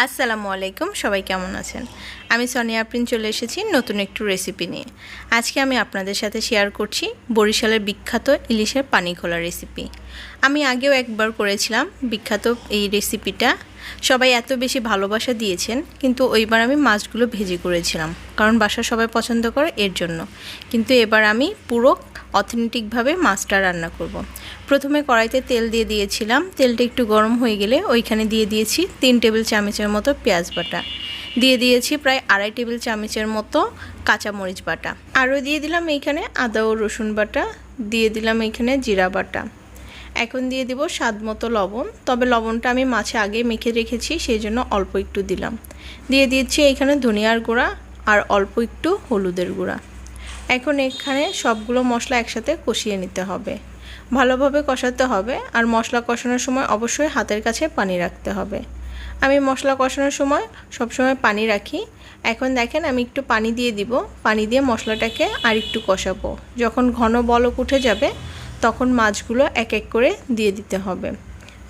আসসালামু আলাইকুম, সবাই কেমন আছেন? আমি সোনিয়া আফরিন চলে এসেছি নতুন একটু রেসিপি নিয়ে। আজকে আমি আপনাদের সাথে শেয়ার করছি বরিশালের বিখ্যাত ইলিশের পানি খোলা রেসিপি। আমি আগেও একবার করেছিলাম বিখ্যাত এই রেসিপিটা, সবাই এত বেশি ভালোবাসা দিয়েছেন, কিন্তু ওইবার আমি মাছগুলো ভেজে করেছিলাম, কারণ বাসার সবাই পছন্দ করে এর জন্য। কিন্তু এবার আমি পুরো অথেন্টিকভাবে মাছটা রান্না করব। প্রথমে কড়াইতে তেল দিয়ে দিয়েছিলাম, তেলটা একটু গরম হয়ে গেলে ওইখানে দিয়ে দিয়েছি 3 টেবিল চামচের মতো পেঁয়াজ বাটা, দিয়ে দিয়েছি প্রায় 2.5 টেবিল চামচের মতো কাঁচামরিচ বাটা, আরও দিয়ে দিলাম এইখানে আদা ও রসুন বাটা, দিয়ে দিলাম এইখানে জিরা বাটা। এখন দিয়ে দিব স্বাদ মতো লবণ, তবে লবণটা আমি মাছে আগে মেখে রেখেছি, সেই জন্য অল্প একটু দিলাম। দিয়ে দিচ্ছি এইখানে ধনিয়ার গুঁড়া আর অল্প একটু হলুদের গুঁড়া। এখন এখানে সবগুলো মশলা একসাথে কষিয়ে নিতে হবে, ভালোভাবে কষাতে হবে। আর মশলা কষানোর সময় অবশ্যই হাতের কাছে পানি রাখতে হবে। আমি মশলা কষানোর সময় সবসময় পানি রাখি। এখন দেখেন আমি একটু পানি দিয়ে দিব, পানি দিয়ে মশলাটাকে আর একটু কষাবো। যখন ঘন বলক উঠে যাবে তখন মাছগুলো এক এক করে দিয়ে দিতে হবে।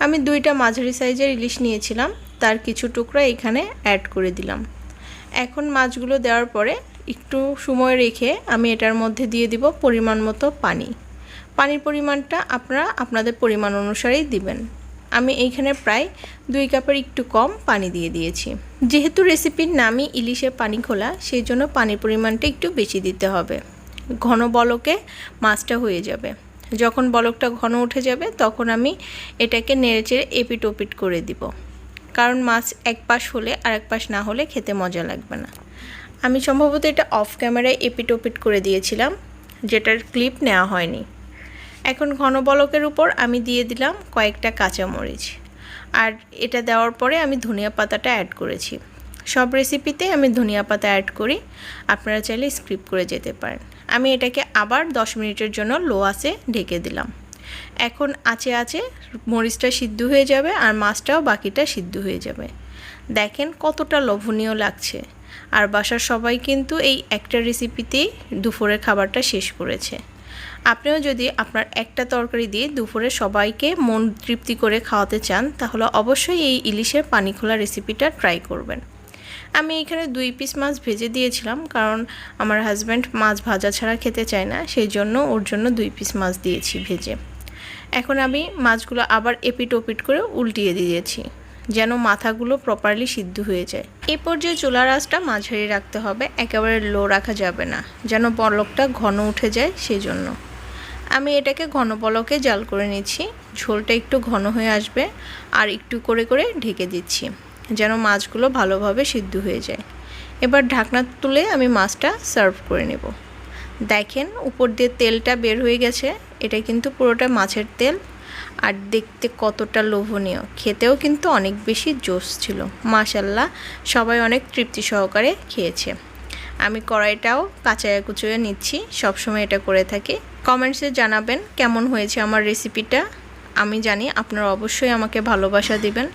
আমি 2টা মাঝারি সাইজের ইলিশ নিয়েছিলাম, তার কিছু টুকরা এখানে অ্যাড করে দিলাম। এখন মাছগুলো দেওয়ার পরে একটু সময় রেখে আমি এটার মধ্যে দিয়ে দিব পরিমাণ মতো পানি। পানির পরিমাণটা আপনারা আপনাদের পরিমাণ অনুসারেই দিবেন। আমি এইখানে প্রায় 2 কাপের একটু কম পানি দিয়ে দিয়েছি। যেহেতু রেসিপির নামই ইলিশের পানি খোলা, সেই জন্য পানির পরিমাণটা একটু বেশি দিতে হবে। ঘন বলকে মাছটা হয়ে যাবে। যখন বলকটা ঘন উঠে যাবে তখন আমি এটাকে নেড়েচেড়ে এপিট ওপিট করে দিব, কারণ মাছ এক পাশ হলে আর এক পাশ না হলে খেতে মজা লাগবে না। আমি সম্ভবত এটা অফ ক্যামেরায় এপিট ওপিট করে দিয়েছিলাম, যেটার ক্লিপ নেওয়া হয়নি। এখন ঘন বলকের উপর আমি দিয়ে দিলাম কয়েকটা কাঁচামরিচ, আর এটা দেওয়ার পরে আমি ধনিয়া পাতাটা অ্যাড করেছি। সব রেসিপিতে আমি ধনিয়া পাতা অ্যাড করি, আপনারা চাইলে স্কিপ করে যেতে পারেন। আমি এটাকে আবার 10 মিনিটের জন্য লো আঁচে ঢেকে দিলাম। এখন আঁচে আঁচে মরিচটা সিদ্ধ হয়ে যাবে আর মাছটাও বাকিটা সিদ্ধ হয়ে যাবে। দেখেন কতটা লোভনীয় লাগছে। আর বাসার সবাই কিন্তু এই একটা রেসিপিতেই দুপুরের খাবারটা শেষ করেছে। আপনিও যদি আপনার একটা তরকারি দিয়ে দুপুরে সবাইকে মন তৃপ্তি করে খাওয়াতে চান, তাহলে অবশ্যই এই ইলিশের পানি খোলা রেসিপিটা ট্রাই করবেন। আমি এখানে 2 পিস মাছ ভেজে দিয়েছিলাম, কারণ আমার হাজব্যান্ড মাছ ভাজা ছাড়া খেতে চায় না, সেই জন্য ওর জন্য 2 পিস মাছ দিয়েছি ভেজে। এখন আমি মাছগুলো আবার এপিট ওপিট করে উল্টিয়ে দিয়েছি, যেন মাথাগুলো প্রপারলি সিদ্ধ হয়ে যায়। এই পর্যায়ে চুলার আঁচটা মাঝারি রাখতে হবে, একেবারে লো রাখা যাবে না, যেন বলকটা ঘন উঠে যায়। সেই জন্য আমি এটাকে ঘন বলকে জাল করে নিচ্ছি। ঝোলটা একটু ঘন হয়ে আসবে আর একটু করে করে ঢেকে দিচ্ছি, যেন মাছগুলো ভালোভাবে সিদ্ধ হয়ে যায়। এবার ঢাকনা তুলে আমি মাছটা সার্ভ করে নেব। দেখেন উপর দিয়ে তেলটা বের হয়ে গেছে, এটা কিন্তু পুরোটা মাছের তেল। আর দেখতে কতটা লোভনীয়, খেতেও কিন্তু অনেক বেশি জোশ ছিল। মাশাল্লাহ, সবাই অনেক তৃপ্তি সহকারে খেয়েছে। আমি কড়াইটাও কাঁচায় কুচুয়ে নিচ্ছি, সবসময় এটা করে থাকি। কমেন্টসে জানাবেন কেমন হয়েছে আমার রেসিপিটা। আমি জানি আপনারা অবশ্যই আমাকে ভালোবাসা দিবেন,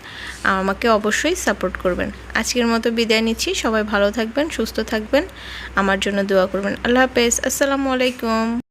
আমাকে অবশ্যই সাপোর্ট করবেন। আজকের মতো বিদায় নিচ্ছি, সবাই ভালো থাকবেন, সুস্থ থাকবেন, আমার জন্য দোয়া করবেন। আল্লাহ হাফেজ, আসসালামু আলাইকুম।